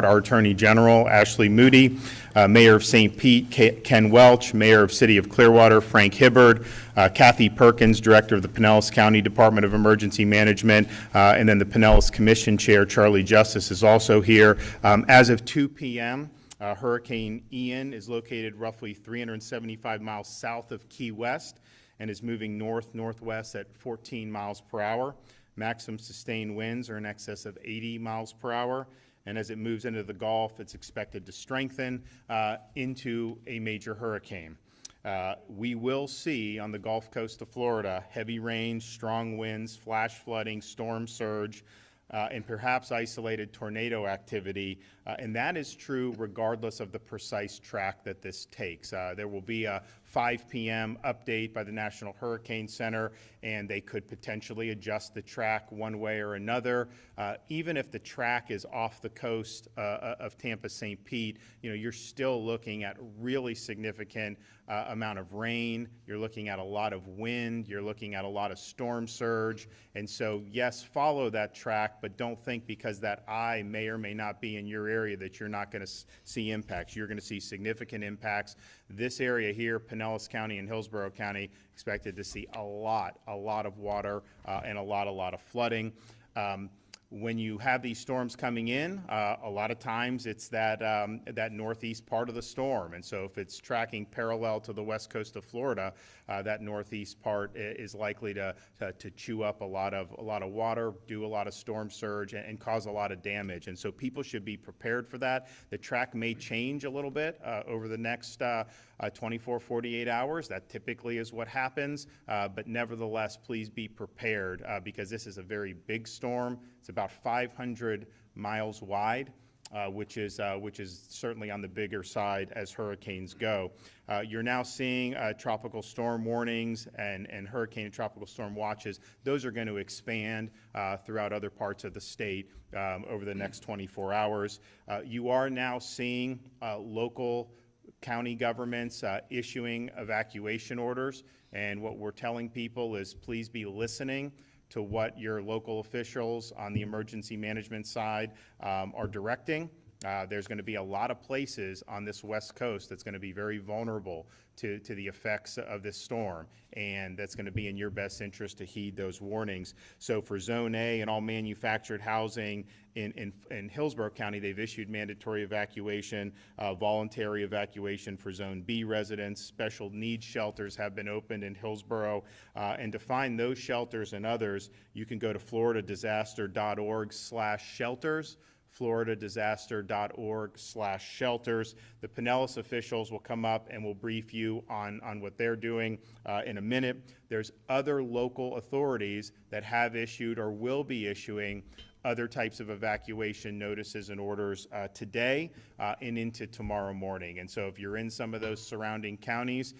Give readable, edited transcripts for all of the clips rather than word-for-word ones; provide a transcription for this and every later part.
Our Attorney General, Ashley Moody, Mayor of St. Pete, Ken Welch, Mayor of City of Clearwater, Frank Hibbard, Kathy Perkins, Director of the Pinellas County Department of Emergency Management, and then the Pinellas Commission Chair, Charlie Justice, is also here. As of 2 p.m., Hurricane Ian is located roughly 375 miles south of Key West and is moving north-northwest at 14 miles per hour. Maximum sustained winds are in excess of 80 miles per hour. And as it moves into the Gulf, it's expected to strengthen into a major hurricane. We will see on the Gulf Coast of Florida heavy rain, strong winds, flash flooding, storm surge, and perhaps isolated tornado activity, and that is true regardless of the precise track that this takes. There will be a 5 p.m. update by the National Hurricane Center, and they could potentially adjust the track one way or another. Even if the track is off the coast of Tampa, St. Pete, you're still looking at really significant amount of rain. You're looking at a lot of wind. You're looking at a lot of storm surge. And so, yes, follow that track, but don't think because that eye may or may not be in your area that you're not going to see impacts. You're going to see significant impacts. This area here, Pinellas County and Hillsborough County, expected to see a lot of water and a lot of flooding. When you have these storms coming in, a lot of times it's that northeast part of the storm. And so if it's tracking parallel to the west coast of Florida, that northeast part is likely to chew up a lot of water, do a lot of storm surge, and cause a lot of damage. And so people should be prepared for that. The track may change a little bit over the next 24, 48 hours. That typically is what happens. But nevertheless, please be prepared because this is a very big storm. It's about 500 miles wide, which is certainly on the bigger side as hurricanes go. You're now seeing tropical storm warnings and hurricane and tropical storm watches. Those are going to expand throughout other parts of the state over the next 24 hours. You are now seeing local county governments issuing evacuation orders, and what we're telling people is please be listening to what your local officials on the emergency management side are directing. There's going to be a lot of places on this west coast that's going to be very vulnerable to the effects of this storm, and that's going to be in your best interest to heed those warnings. So for Zone A and all manufactured housing in Hillsborough County, they've issued mandatory evacuation, voluntary evacuation for Zone B residents. Special needs shelters have been opened in Hillsborough, and to find those shelters and others, you can go to floridadisaster.org/shelters. floridadisaster.org/shelters. The Pinellas officials will come up and will brief you on what they're doing in a minute. There's other local authorities that have issued or will be issuing other types of evacuation notices and orders today and into tomorrow morning. And so if you're in some of those surrounding counties,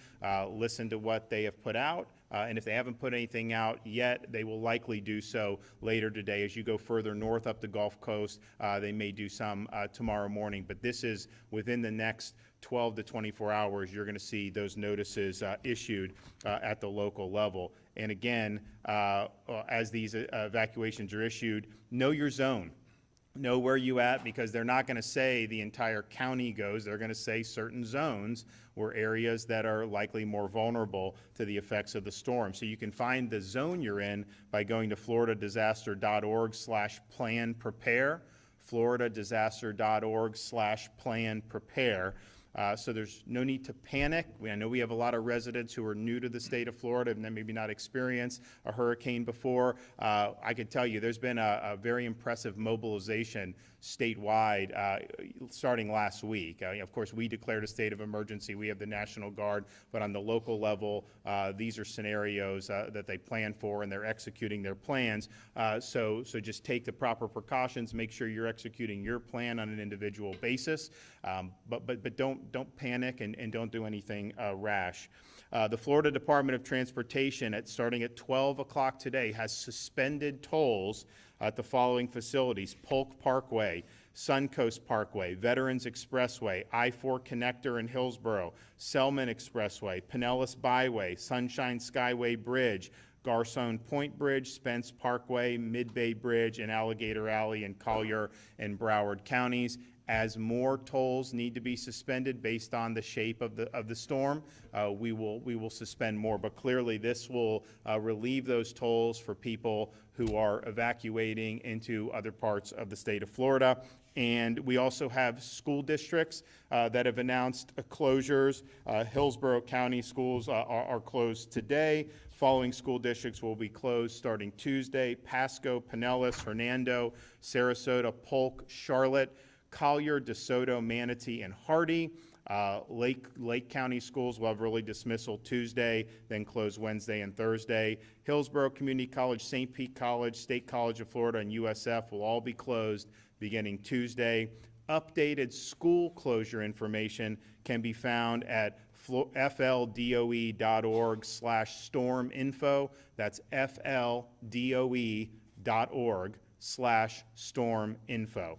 listen to what they have put out. And if they haven't put anything out yet, they will likely do so later today. As you go further north up the Gulf Coast, they may do some tomorrow morning. But this is within the next 12 to 24 hours, you're going to see those notices issued at the local level. And again, as these evacuations are issued, know your zone. Know where you at, because they're not going to say the entire county goes. They're going to say certain zones or areas that are likely more vulnerable to the effects of the storm. So you can find the zone you're in by going to floridadisaster.org/plan prepare, floridadisaster.org/plan prepare. So there's no need to panic. I know we have a lot of residents who are new to the state of Florida and maybe not experienced a hurricane before. I can tell you there's been a very impressive mobilization statewide starting last week. Of course, we declared a state of emergency. We have the National Guard, but on the local level, these are scenarios that they plan for, and they're executing their plans. So just take the proper precautions. Make sure you're executing your plan on an individual basis, but don't panic and don't do anything rash. The Florida Department of Transportation, starting at 12 o'clock today, has suspended tolls at the following facilities: Polk Parkway, Suncoast Parkway, Veterans Expressway, I-4 Connector in Hillsborough, Selman Expressway, Pinellas Byway, Sunshine Skyway Bridge, Garcon Point Bridge, Spence Parkway, Mid-Bay Bridge, and Alligator Alley in Collier and Broward counties. As more tolls need to be suspended based on the shape of the storm, we will suspend more. But clearly, this will relieve those tolls for people who are evacuating into other parts of the state of Florida. And we also have school districts that have announced closures. Hillsborough County schools are closed today. Following school districts will be closed starting Tuesday: Pasco, Pinellas, Hernando, Sarasota, Polk, Charlotte, Collier, DeSoto, Manatee, and Hardy. Lake County schools will have early dismissal Tuesday, then close Wednesday and Thursday. Hillsborough Community College, St. Pete College, State College of Florida, and USF will all be closed beginning Tuesday. Updated school closure information can be found at fldoe.org/storminfo. That's fldoe.org/storminfo.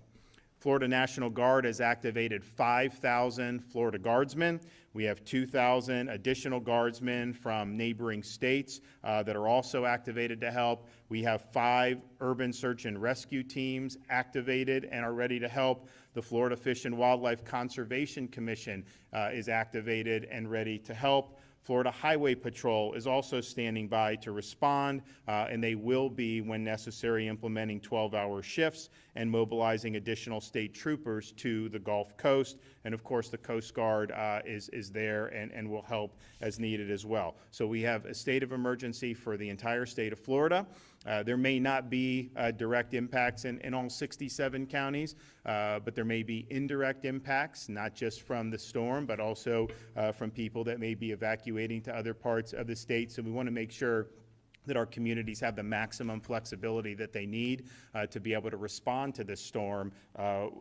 Florida National Guard has activated 5,000 Florida Guardsmen. We have 2,000 additional Guardsmen from neighboring states that are also activated to help. We have 5 urban search and rescue teams activated and are ready to help. The Florida Fish and Wildlife Conservation Commission is activated and ready to help. Florida Highway Patrol is also standing by to respond, and they will be, when necessary, implementing 12-hour shifts and mobilizing additional state troopers to the Gulf Coast. And of course, the Coast Guard is there and will help as needed as well. So we have a state of emergency for the entire state of Florida. There may not be direct impacts in all 67 counties, but there may be indirect impacts, not just from the storm, but also from people that may be evacuating to other parts of the state. So we want to make sure that our communities have the maximum flexibility that they need to be able to respond to this storm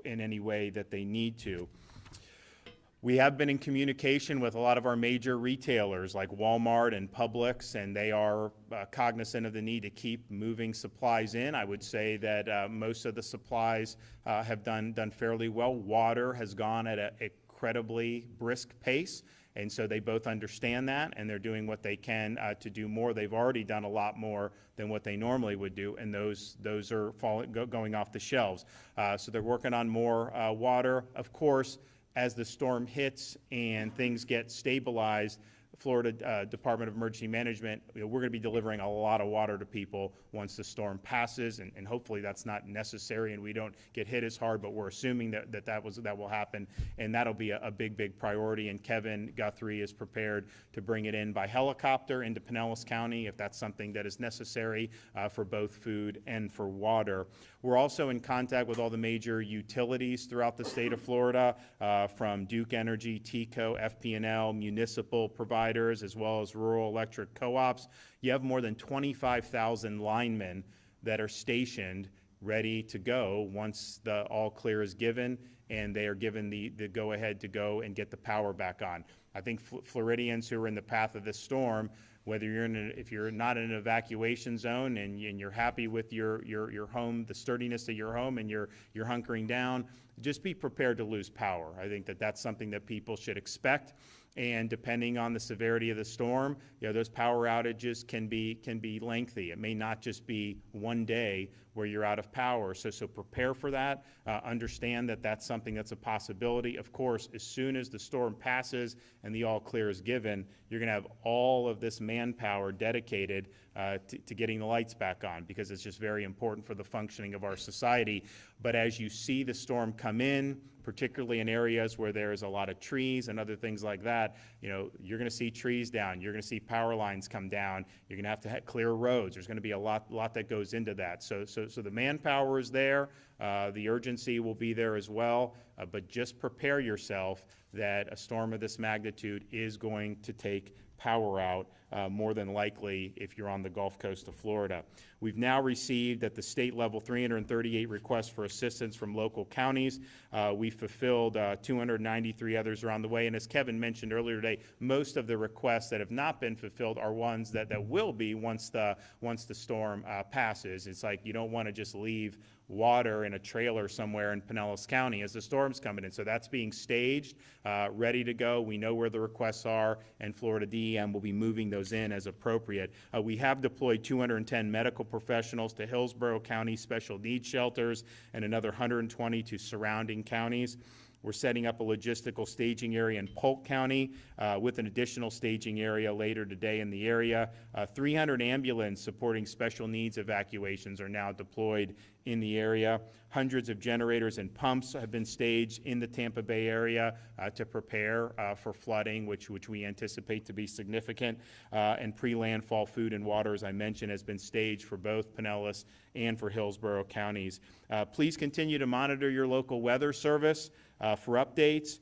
in any way that they need to. We have been in communication with a lot of our major retailers like Walmart and Publix, and they are cognizant of the need to keep moving supplies in. I would say that most of the supplies have done fairly well. Water has gone at an incredibly brisk pace, and so they both understand that, and they're doing what they can to do more. They've already done a lot more than what they normally would do, and those are going off the shelves. So they're working on more water. Of course, as the storm hits and things get stabilized, Florida Department of Emergency Management, we're going to be delivering a lot of water to people once the storm passes, and hopefully that's not necessary and we don't get hit as hard, but we're assuming that will happen, and that'll be a big priority. And Kevin Guthrie is prepared to bring it in by helicopter into Pinellas County if that's something that is necessary for both food and for water. We're also in contact with all the major utilities throughout the state of Florida, from Duke Energy, TECO, FP&L, municipal providers, as well as rural electric co-ops. You have more than 25,000 linemen that are stationed ready to go once the all clear is given and they are given the go-ahead to go and get the power back on. I think Floridians who are in the path of this storm, whether if you're not in an evacuation zone and you're happy with your home, the sturdiness of your home, and you're hunkering down, just be prepared to lose power. I think that's something that people should expect. And depending on the severity of the storm, those power outages can be lengthy. It may not just be one day where you're out of power. So prepare for that. Understand that that's something that's a possibility. Of course, as soon as the storm passes and the all clear is given, you're going to have all of this manpower dedicated to getting the lights back on, because it's just very important for the functioning of our society. But as you see the storm come in, particularly in areas where there's a lot of trees and other things like that, you're going to see trees down. You're going to see power lines come down. You're going to have clear roads. There's going to be a lot that goes into that. So the manpower is there. The urgency will be there as well. But just prepare yourself that a storm of this magnitude is going to take power out, more than likely if you're on the Gulf Coast of Florida. We've now received at the state level 338 requests for assistance from local counties. We fulfilled 293 others around the way, and as Kevin mentioned earlier today, most of the requests that have not been fulfilled are ones that will be once the storm passes. It's like you don't want to just leave water in a trailer somewhere in Pinellas County as the storm's coming in. So that's being staged, ready to go. We know where the requests are, and Florida DEM will be moving those in as appropriate. We have deployed 210 medical professionals to Hillsborough County special needs shelters and another 120 to surrounding counties. We're setting up a logistical staging area in Polk County with an additional staging area later today in the area. 300 ambulance supporting special needs evacuations are now deployed in the area. Hundreds of generators and pumps have been staged in the Tampa Bay area to prepare for flooding, which we anticipate to be significant. And pre-landfall food and water, as I mentioned, has been staged for both Pinellas and for Hillsborough counties. Please continue to monitor your local weather service for updates.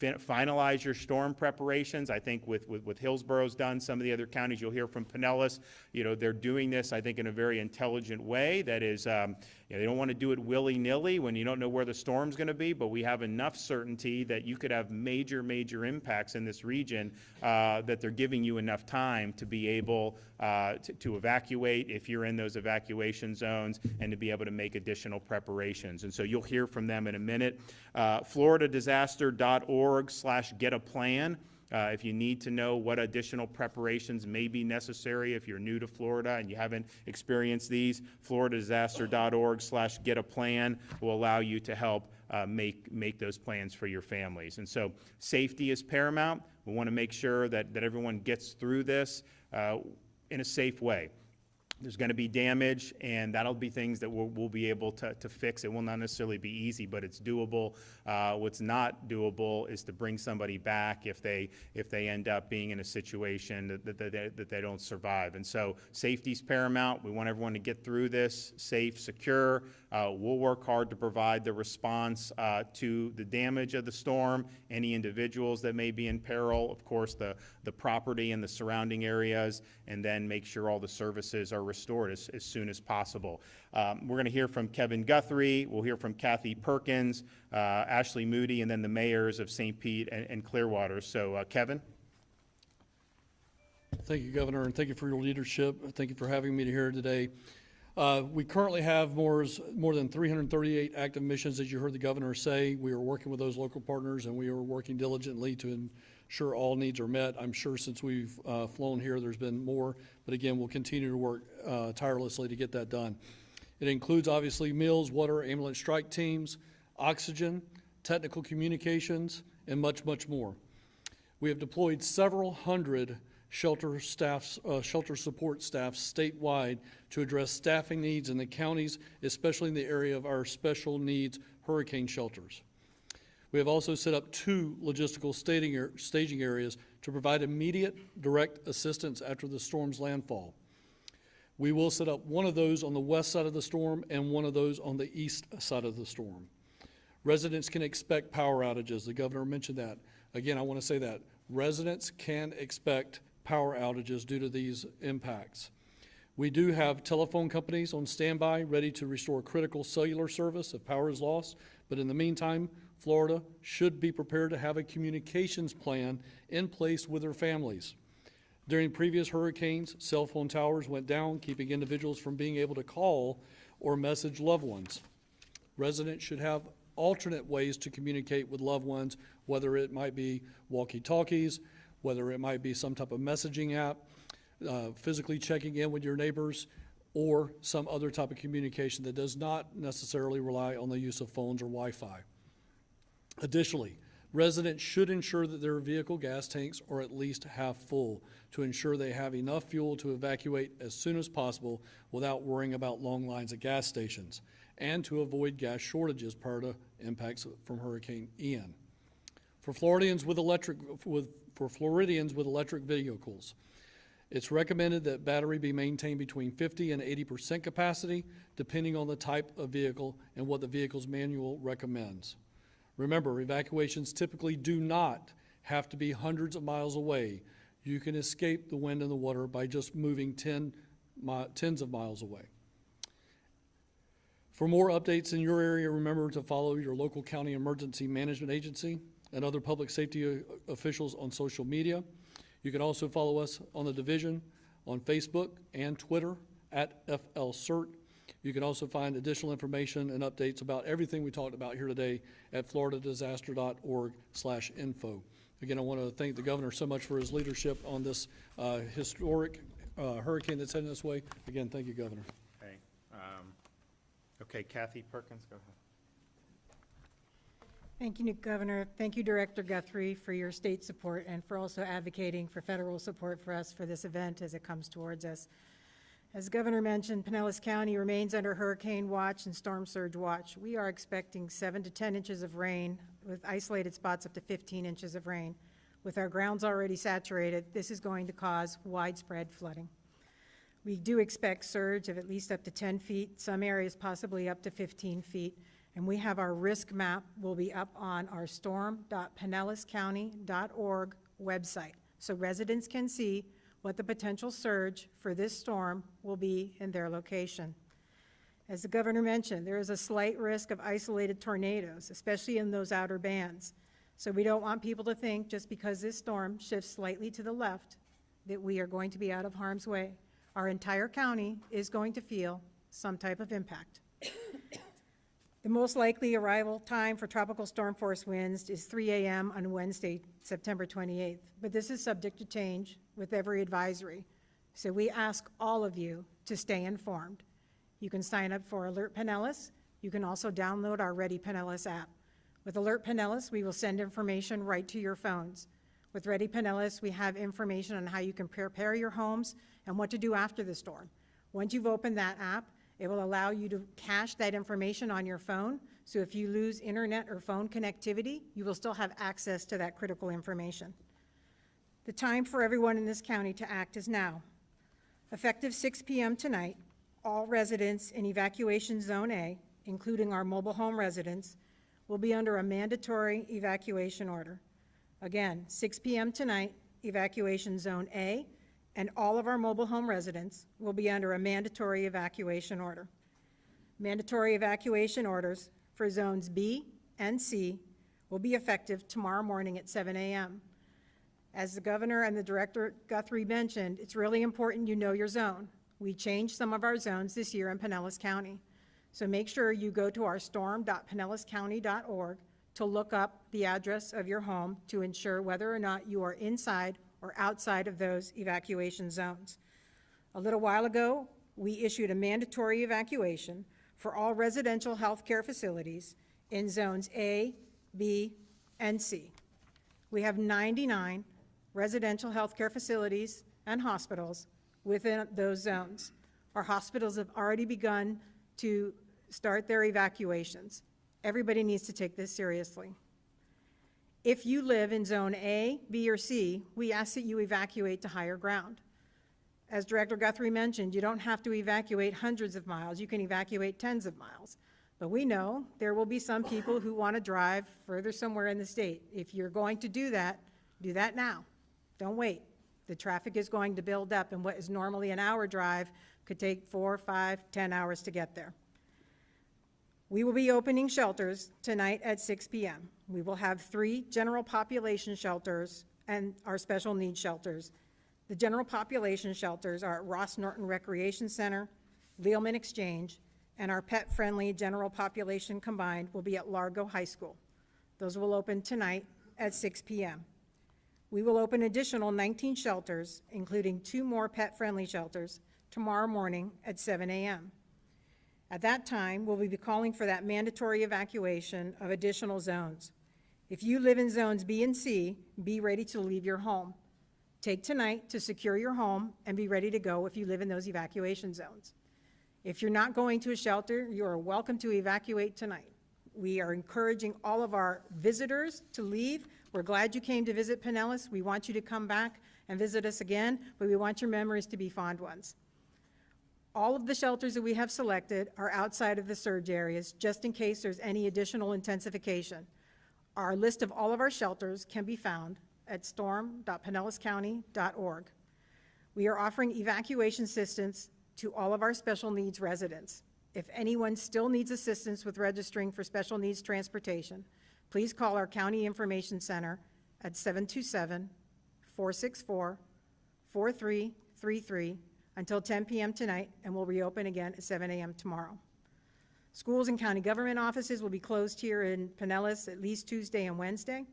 Finalize your storm preparations. I think with Hillsborough's done, some of the other counties you'll hear from Pinellas, they're doing this, I think, in a very intelligent way. That is, they don't want to do it willy-nilly when you don't know where the storm's going to be, but we have enough certainty that you could have major impacts in this region that they're giving you enough time to be able to evacuate if you're in those evacuation zones and to be able to make additional preparations. And so you'll hear from them in a minute. FloridaDisaster.org/get-a-plan. If you need to know what additional preparations may be necessary if you're new to Florida and you haven't experienced these, FloridaDisaster.org/get-a-plan will allow you to help make those plans for your families. And so safety is paramount. We want to make sure that everyone gets through this in a safe way. There's going to be damage, and that'll be things that we'll be able to fix. It will not necessarily be easy, but it's doable. What's not doable is to bring somebody back if they end up being in a situation that they don't survive. And so safety's paramount. We want everyone to get through this safe, secure. We'll work hard to provide the response to the damage of the storm, any individuals that may be in peril, of course, the property and the surrounding areas, and then make sure all the services are restored as soon as possible. We're going to hear from Kevin Guthrie. We'll hear from Kathy Perkins, Ashley Moody, and then the mayors of St. Pete and Clearwater. So, Kevin. Thank you, Governor, and thank you for your leadership. Thank you for having me here today. We currently have more than 338 active missions, as you heard the governor say. We are working with those local partners, and we are working diligently to ensure all needs are met. I'm sure since we've flown here, there's been more, but again, we'll continue to work tirelessly to get that done. It includes, obviously, meals, water, ambulance strike teams, oxygen, technical communications, and much more. We have deployed several hundred shelter support staff statewide to address staffing needs in the counties, especially in the area of our special needs hurricane shelters. We have also set up 2 logistical staging areas to provide immediate direct assistance after the storm's landfall. We will set up one of those on the west side of the storm and one of those on the east side of the storm. Residents can expect power outages. The governor mentioned that. Again, I want to say that. Residents can expect power outages due to these impacts. We do have telephone companies on standby ready to restore critical cellular service if power is lost, but in the meantime, Florida should be prepared to have a communications plan in place with their families. During previous hurricanes, cell phone towers went down, keeping individuals from being able to call or message loved ones. Residents should have alternate ways to communicate with loved ones, whether it might be walkie-talkies, whether it might be some type of messaging app, physically checking in with your neighbors, or some other type of communication that does not necessarily rely on the use of phones or Wi-Fi. Additionally, residents should ensure that their vehicle gas tanks are at least half full to ensure they have enough fuel to evacuate as soon as possible without worrying about long lines at gas stations, and to avoid gas shortages prior to impacts from Hurricane Ian. For Floridians with electric vehicles, it's recommended that battery be maintained between 50 and 80% capacity, depending on the type of vehicle and what the vehicle's manual recommends. Remember, evacuations typically do not have to be hundreds of miles away. You can escape the wind and the water by just moving tens of miles away. For more updates in your area, remember to follow your local county emergency management agency and other public safety officials on social media. You can also follow us on the division on Facebook and Twitter at FLCERT. You can also find additional information and updates about everything we talked about here today at floridadisaster.org/info. Again, I want to thank the governor so much for his leadership on this historic hurricane that's heading this way. Again, thank you, Governor. Okay, okay, Kathy Perkins, go ahead. Thank you, Governor. Thank you, Director Guthrie, for your state support and for also advocating for federal support for us for this event as it comes towards us. As Governor mentioned, Pinellas County remains under hurricane watch and storm surge watch. We are expecting 7 to 10 inches of rain with isolated spots up to 15 inches of rain. With our grounds already saturated, this is going to cause widespread flooding. We do expect surge of at least up to 10 feet, some areas possibly up to 15 feet, and we have our risk map will be up on our storm.pinellascounty.org website, so residents can see what the potential surge for this storm will be in their location. As the governor mentioned, there is a slight risk of isolated tornadoes, especially in those outer bands. So we don't want people to think just because this storm shifts slightly to the left that we are going to be out of harm's way. Our entire county is going to feel some type of impact. The most likely arrival time for tropical storm force winds is 3 a.m. on Wednesday, September 28th, but this is subject to change with every advisory. So we ask all of you to stay informed. You can sign up for Alert Pinellas. You can also download our Ready Pinellas app. With Alert Pinellas, we will send information right to your phones. With Ready Pinellas, we have information on how you can prepare your homes and what to do after the storm. Once you've opened that app, it will allow you to cache that information on your phone, so if you lose internet or phone connectivity, you will still have access to that critical information. The time for everyone in this county to act is now. Effective 6 p.m. tonight, all residents in Evacuation Zone A, including our mobile home residents, will be under a mandatory evacuation order. Again, 6 p.m. tonight, Evacuation Zone A, and all of our mobile home residents will be under a mandatory evacuation order. Mandatory evacuation orders for zones B and C will be effective tomorrow morning at 7 a.m. As the governor and the director Guthrie mentioned, it's really important you know your zone. We changed some of our zones this year in Pinellas County. So make sure you go to our storm.pinellascounty.org to look up the address of your home to ensure whether or not you are inside or outside of those evacuation zones. A little while ago, we issued a mandatory evacuation for all residential health care facilities in zones A, B, and C. We have 99 residential health care facilities and hospitals within those zones. Our hospitals have already begun to start their evacuations. Everybody needs to take this seriously. If you live in zone A, B, or C, we ask that you evacuate to higher ground. As Director Guthrie mentioned, you don't have to evacuate hundreds of miles. You can evacuate tens of miles. But we know there will be some people who want to drive further somewhere in the state. If you're going to do that now. Don't wait. The traffic is going to build up, and what is normally an hour drive could take 4, 5, 10 hours to get there. We will be opening shelters tonight at 6 p.m. We will have 3 general population shelters and our special needs shelters. The general population shelters are at Ross Norton Recreation Center, Lealman Exchange, and our pet-friendly general population combined will be at Largo High School. Those will open tonight at 6 p.m. We will open additional 19 shelters, including 2 more pet-friendly shelters, tomorrow morning at 7 a.m. At that time, we'll be calling for that mandatory evacuation of additional zones. If you live in zones B and C, be ready to leave your home. Take tonight to secure your home and be ready to go if you live in those evacuation zones. If you're not going to a shelter, you are welcome to evacuate tonight. We are encouraging all of our visitors to leave. We're glad you came to visit Pinellas. We want you to come back and visit us again, but we want your memories to be fond ones. All of the shelters that we have selected are outside of the surge areas, just in case there's any additional intensification. Our list of all of our shelters can be found at storm.pinellascounty.org. We are offering evacuation assistance to all of our special needs residents. If anyone still needs assistance with registering for special needs transportation, please call our County Information Center at 727-464-4333 until 10 p.m. tonight and will reopen again at 7 a.m. tomorrow. Schools and county government offices will be closed here in Pinellas at least Tuesday and Wednesday.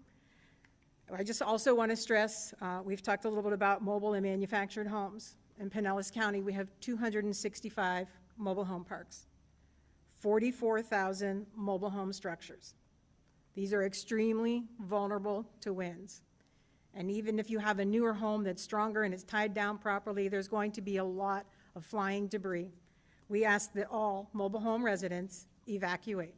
I just also want to stress, we've talked a little bit about mobile and manufactured homes. In Pinellas County, we have 265 mobile home parks, 44,000 mobile home structures. These are extremely vulnerable to winds. And even if you have a newer home that's stronger and it's tied down properly, there's going to be a lot of flying debris. We ask that all mobile home residents evacuate.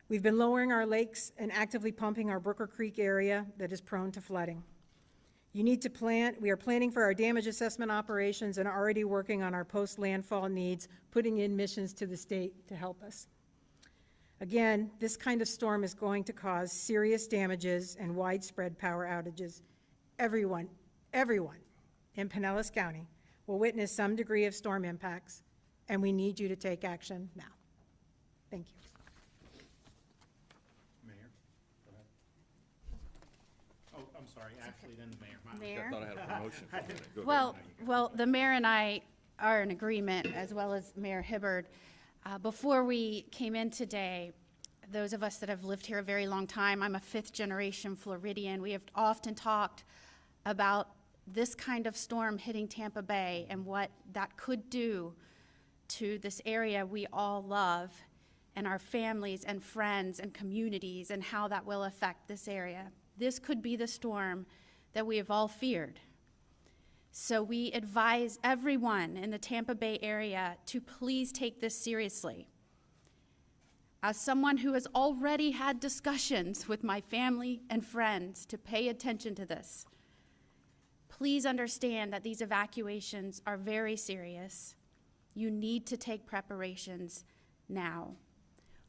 We've been lowering our lakes and actively pumping our Brooker Creek area that is prone to flooding. You need to plan. We are planning for our damage assessment operations and are already working on our post-landfall needs, putting in missions to the state to help us. Again, this kind of storm is going to cause serious damages and widespread power outages. Everyone in Pinellas County will witness some degree of storm impacts, and we need you to take action now. Thank you. Mayor, go ahead. Oh, I'm sorry, actually, then the mayor. My- Mayor? I thought I had a promotion for a minute. Go ahead. Well, the mayor and I are in agreement, as well as Mayor Hibbard. Before we came in today, those of us that have lived here a very long time, I'm a fifth-generation Floridian, we have often talked about this kind of storm hitting Tampa Bay and what that could do to this area we all love and our families and friends and communities, and how that will affect this area. This could be the storm that we have all feared. So we advise everyone in the Tampa Bay area to please take this seriously. As someone who has already had discussions with my family and friends to pay attention to this, please understand that these evacuations are very serious. You need to take preparations now.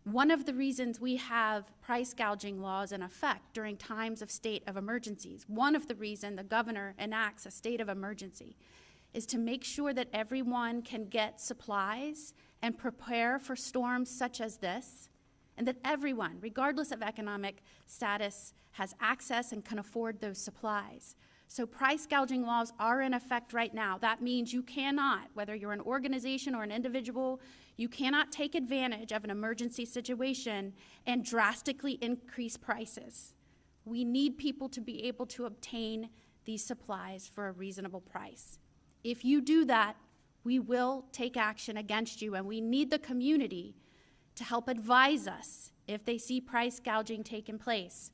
One of the reasons we have price gouging laws in effect during times of state of emergencies, one of the reasons the governor enacts a state of emergency, is to make sure that everyone can get supplies and prepare for storms such as this, and that everyone, regardless of economic status, has access and can afford those supplies. So price gouging laws are in effect right now. That means you cannot, whether you're an organization or an individual, you cannot take advantage of an emergency situation and drastically increase prices. We need people to be able to obtain these supplies for a reasonable price. If you do that, we will take action against you, and we need the community to help advise us if they see price gouging taking place.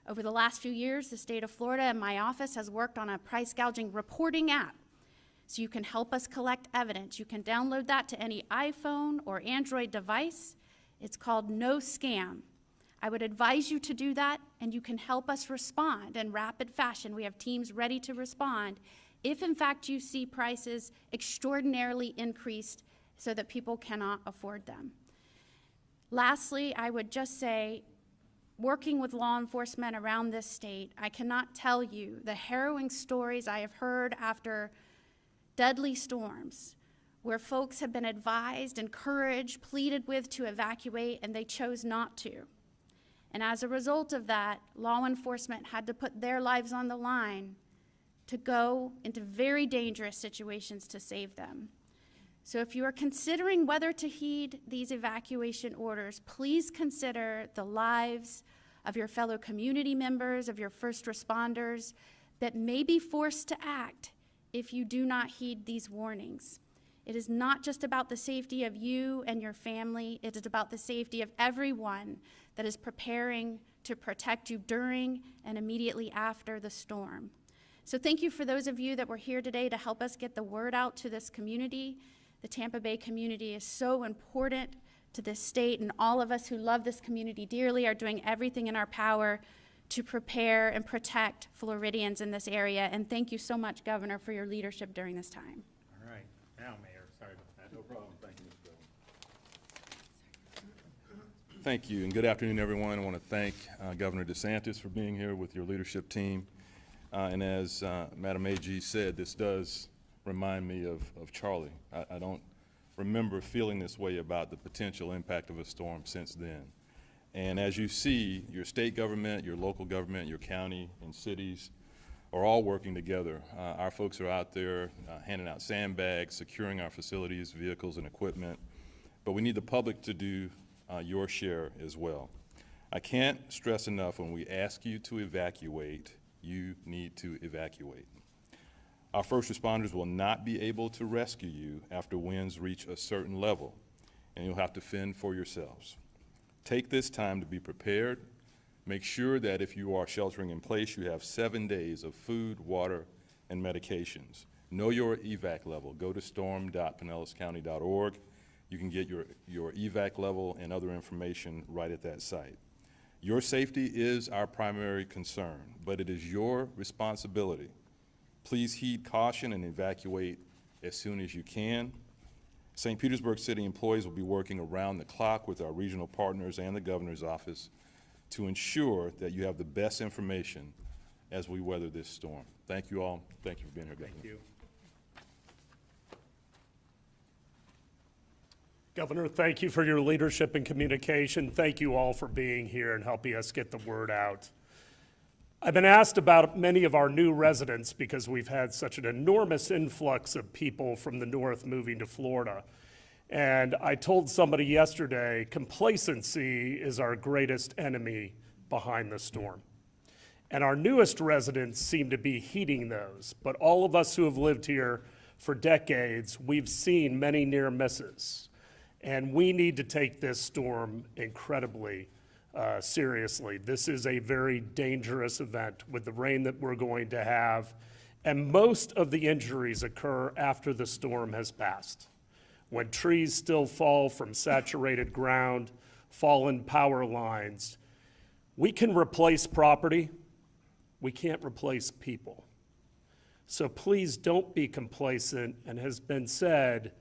Over the last few years, the state of Florida and my office has worked on a price gouging reporting app. So you can help us collect evidence. You can download that to any iPhone or Android device. It's called No Scam. I would advise you to do that, and you can help us respond in rapid fashion. We have teams ready to respond if, in fact, you see prices extraordinarily increased so that people cannot afford them. Lastly, I would just say, working with law enforcement around this state, I cannot tell you the harrowing stories I have heard after deadly storms where folks have been advised, encouraged, pleaded with to evacuate, and they chose not to. And as a result of that, law enforcement had to put their lives on the line to go into very dangerous situations to save them. So if you are considering whether to heed these evacuation orders, please consider the lives of your fellow community members, of your first responders that may be forced to act if you do not heed these warnings. It is not just about the safety of you and your family, it is about the safety of everyone that is preparing to protect you during and immediately after the storm. So thank you for those of you that were here today to help us get the word out to this community. The Tampa Bay community is so important to this state, and all of us who love this community dearly are doing everything in our power to prepare and protect Floridians in this area. And thank you so much, Governor, for your leadership during this time. All right, now, Mayor, sorry about that. No problem. Thank you, Mr. Governor. Thank you, and good afternoon, everyone. I want to thank Governor DeSantis for being here with your leadership team. And as Madam AG said, this does remind me of Charlie. I don't remember feeling this way about the potential impact of a storm since then. And as you see, your state government, your local government, your county and cities are all working together. Our folks are out there handing out sandbags, securing our facilities, vehicles, and equipment, but we need the public to do your share as well. I can't stress enough, when we ask you to evacuate, you need to evacuate. Our first responders will not be able to rescue you after winds reach a certain level, and you'll have to fend for yourselves. Take this time to be prepared. Make sure that if you are sheltering in place, you have 7 days of food, water, and medications. Know your evac level. Go to storm.pinellascounty.org. You can get your evac level and other information right at that site. Your safety is our primary concern, but it is your responsibility. Please heed caution and evacuate as soon as you can. St. Petersburg City employees will be working around the clock with our regional partners and the governor's office to ensure that you have the best information as we weather this storm. Thank you all. Thank you for being here, Governor. Thank you. Governor, thank you for your leadership and communication. Thank you all for being here and helping us get the word out. I've been asked about many of our new residents because we've had such an enormous influx of people from the north moving to Florida. And I told somebody yesterday, complacency is our greatest enemy behind the storm. And our newest residents seem to be heeding those. But all of us who have lived here for decades, we've seen many near misses. And we need to take this storm incredibly seriously. This is a very dangerous event with the rain that we're going to have. And most of the injuries occur after the storm has passed. When trees still fall from saturated ground, fallen power lines. We can replace property. We can't replace people. So please don't be complacent, and has been said,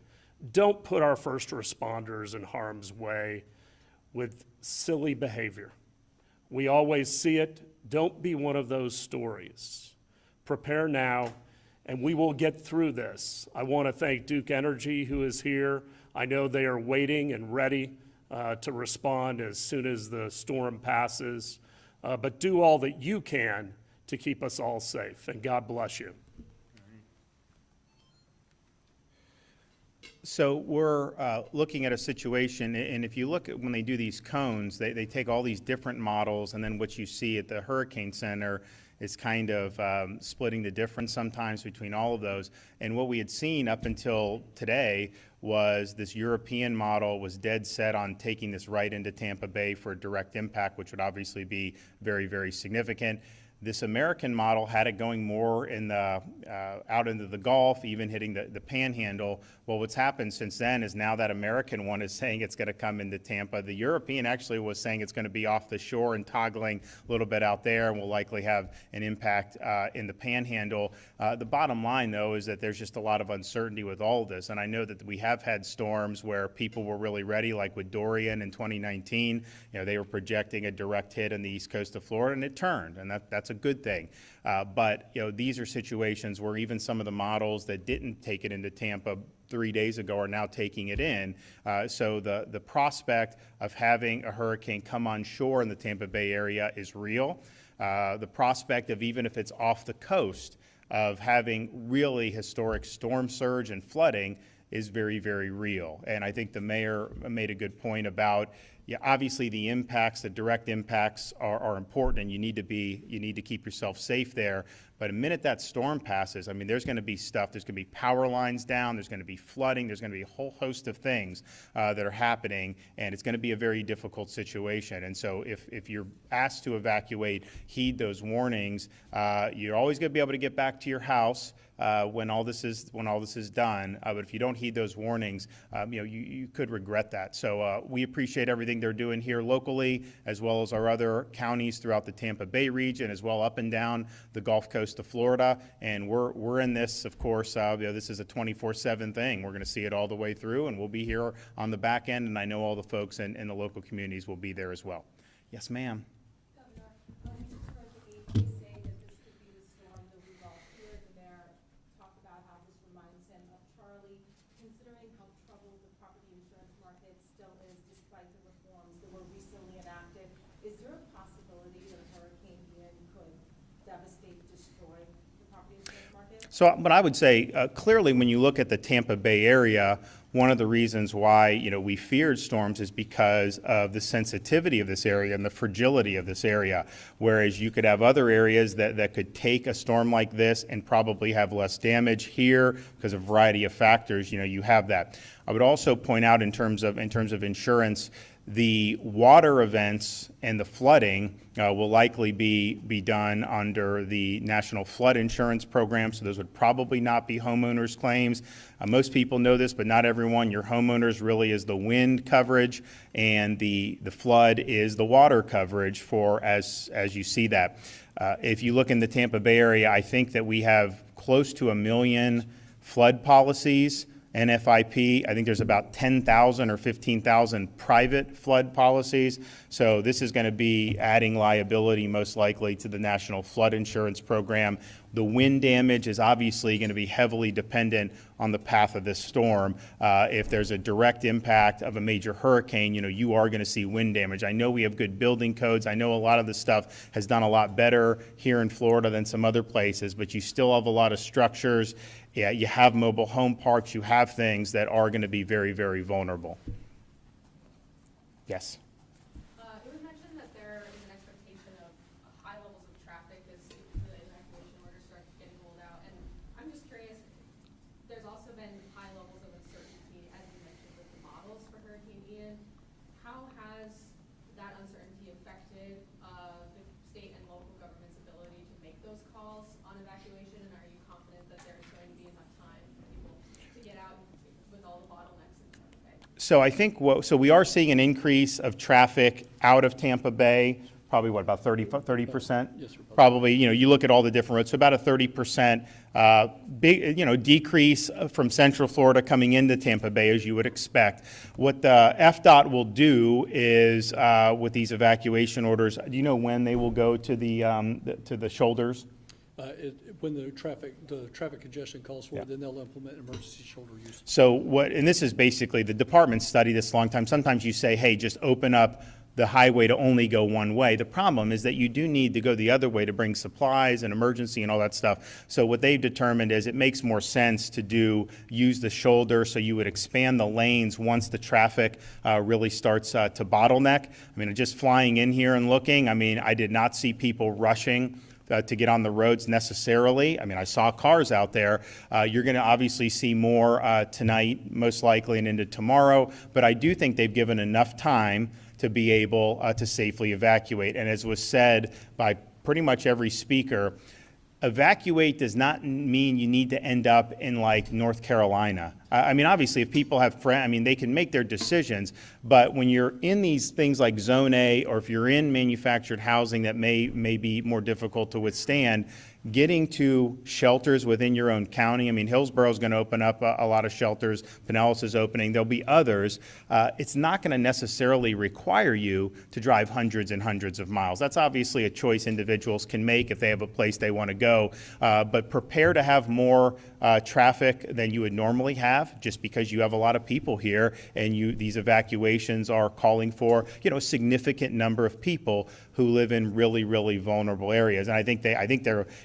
don't put our first responders in harm's way with silly behavior. We always see it. Don't be one of those stories. Prepare now, and we will get through this. I want to thank Duke Energy, who is here. I know they are waiting and ready to respond as soon as the storm passes. But do all that you can to keep us all safe, and God bless you. So we're looking at a situation, and if you look at when they do these cones, they take all these different models, and then what you see at the Hurricane Center is kind of splitting the difference sometimes between all of those. And what we had seen up until today was this European model was dead set on taking this right into Tampa Bay for a direct impact, which would obviously be very, very significant. This American model had it going more in the out into the Gulf, even hitting the Panhandle. Well, what's happened since then is now that American one is saying it's going to come into Tampa. The European actually was saying it's going to be off the shore and toggling a little bit out there, and will likely have an impact in the Panhandle. The bottom line, though, is that there's just a lot of uncertainty with all of this. And I know that we have had storms where people were really ready, like with Dorian in 2019. You know, they were projecting a direct hit on the east coast of Florida, and it turned, and that's a good thing. But you know, these are situations where even some of the models that didn't take it into Tampa 3 days ago are now taking it in. So the prospect of having a hurricane come on shore in the Tampa Bay area is real. The prospect of, even if it's off the coast, of having really historic storm surge and flooding is very, very real. And I think the mayor made a good point about, yeah, obviously the impacts, the direct impacts are important, and you need to keep yourself safe there. But the minute that storm passes, I mean, there's going to be stuff. There's going to be power lines down. There's going to be flooding. There's going to be a whole host of things that are happening, and it's going to be a very difficult situation. And so if you're asked to evacuate, heed those warnings. You're always going to be able to get back to your house when all this is done. But if you don't heed those warnings, you could regret that. So we appreciate everything they're doing here locally, as well as our other counties throughout the Tampa Bay region, as well up and down the Gulf Coast of Florida. And we're in this, of course. This is a 24/7 thing. We're going to see it all the way through, and we'll be here on the back end. And I know all the folks in the local communities will be there as well. Yes, ma'am. Governor, we just heard the AG say that this could be the storm that we've all feared. The mayor talked about how this reminds him of Charlie, considering how troubled the property insurance market still is despite the reforms that were recently enacted. Is there a possibility that Hurricane Ian could devastate, destroy So, but I would say, clearly, when you look at the Tampa Bay area, one of the reasons why, we feared storms is because of the sensitivity of this area and the fragility of this area. Whereas you could have other areas that could take a storm like this and probably have less damage. Here, because of a variety of factors, you have that. I would also point out in terms of insurance, the water events and the flooding will likely be done under the National Flood Insurance Program, so those would probably not be homeowners' claims. Most people know this, but not everyone. Your homeowners really is the wind coverage, and the flood is the water coverage for as you see that. If you look in the Tampa Bay area, I think that we have close to 1 million flood policies. NFIP, I think there's about 10,000 or 15,000 private flood policies. So this is going to be adding liability most likely to the National Flood Insurance Program. The wind damage is obviously going to be heavily dependent on the path of this storm. If there's a direct impact of a major hurricane, you are going to see wind damage. I know we have good building codes. I know a lot of this stuff has done a lot better here in Florida than some other places, but you still have a lot of structures. Yeah, you have mobile home parks, you have things that are going to be very, very vulnerable. Yes? It was mentioned that there is an expectation of high levels of traffic as the evacuation orders start getting rolled out. And I'm just curious, there's also been high levels of uncertainty, as you mentioned, with the models for Hurricane Ian. How has that uncertainty affected the state and local government's ability to make those calls on evacuation? And are you confident that there is going to be enough time for people to get out with all the bottlenecks in Tampa Bay? So I think so we are seeing an increase of traffic out of Tampa Bay, probably about 30%? Yes, sir. Probably, you look at all the different roads, so about a 30% decrease from Central Florida coming into Tampa Bay, as you would expect. What the FDOT will do is, with these evacuation orders, do you know when they will go to the shoulders? When the traffic congestion calls for it, then they'll implement emergency shoulder use. So and this is basically, the department studied this a long time. Sometimes you say, hey, just open up the highway to only go one way. The problem is that you do need to go the other way to bring supplies and emergency and all that stuff. So what they've determined is it makes more sense to use the shoulder, so you would expand the lanes once the traffic really starts to bottleneck. I mean, just flying in here and looking, I did not see people rushing to get on the roads necessarily. I saw cars out there. You're going to obviously see more tonight, most likely, and into tomorrow. But I do think they've given enough time to be able to safely evacuate. And as was said by pretty much every speaker, evacuate does not mean you need to end up in like North Carolina. Obviously, if people have friends, they can make their decisions, but when you're in these things like Zone A, or if you're in manufactured housing that may be more difficult to withstand, getting to shelters within your own county. Hillsborough is going to open up a lot of shelters. Pinellas is opening. There'll be others. It's not going to necessarily require you to drive hundreds and hundreds of miles. That's obviously a choice individuals can make if they have a place they want to go. But prepare to have more traffic than you would normally have, just because you have a lot of people here, and these evacuations are calling for a significant number of people who live in really, really vulnerable areas. And I think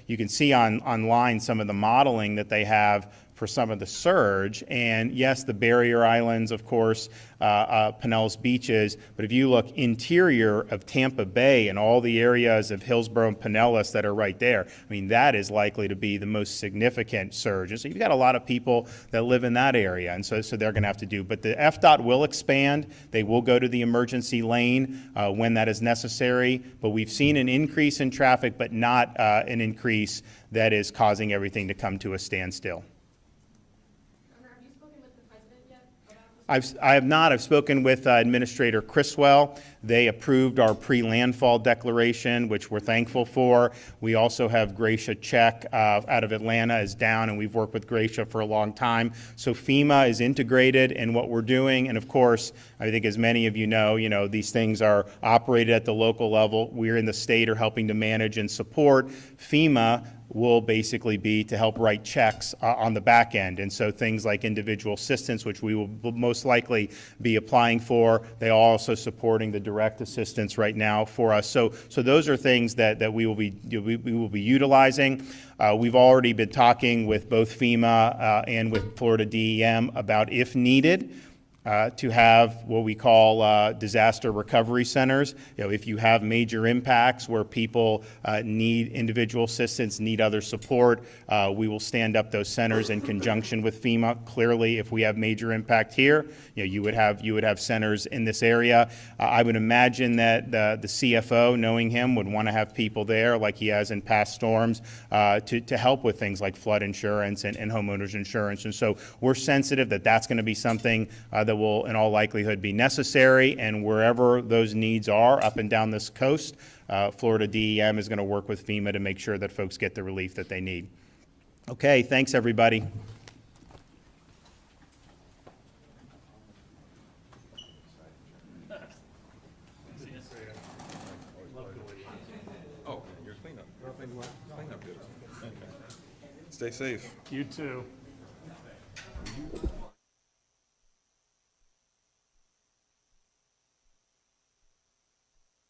you can see online some of the modeling that they have for some of the surge. And yes, the barrier islands, of course, Pinellas beaches, but if you look interior of Tampa Bay and all the areas of Hillsborough and Pinellas that are right there, that is likely to be the most significant surge. And so you've got a lot of people that live in that area, and so they're going to have to do. But the FDOT will expand. They will go to the emergency lane when that is necessary. But we've seen an increase in traffic, but not an increase that is causing everything to come to a standstill. I have not. I've spoken with Administrator Criswell. They approved our pre-landfall declaration, which we're thankful for. We also have Gracia Check out of Atlanta is down, and we've worked with Gracia for a long time. So FEMA is integrated in what we're doing. And of course, I think as many of you know, these things are operated at the local level. We're in the state are helping to manage and support. FEMA will basically be to help write checks on the back end. And so things like individual assistance, which we will most likely be applying for, they are also supporting the direct assistance right now for us. So those are things that we will be utilizing. We've already been talking with both FEMA and with Florida DEM about, if needed, to have what we call disaster recovery centers. If you have major impacts where people need individual assistance, need other support, we will stand up those centers in conjunction with FEMA. Clearly, if we have major impact here, you would have centers in this area. I would imagine that the CFO, knowing him, would want to have people there like he has in past storms to help with things like flood insurance and homeowners insurance. And so we're sensitive that that's going to be something that will in all likelihood be necessary, and wherever those needs are up and down this coast, Florida DEM is going to work with FEMA to make sure that folks get the relief that they need. Okay, thanks everybody. Oh, your cleanup. Cleanup. Okay. Stay safe. You too.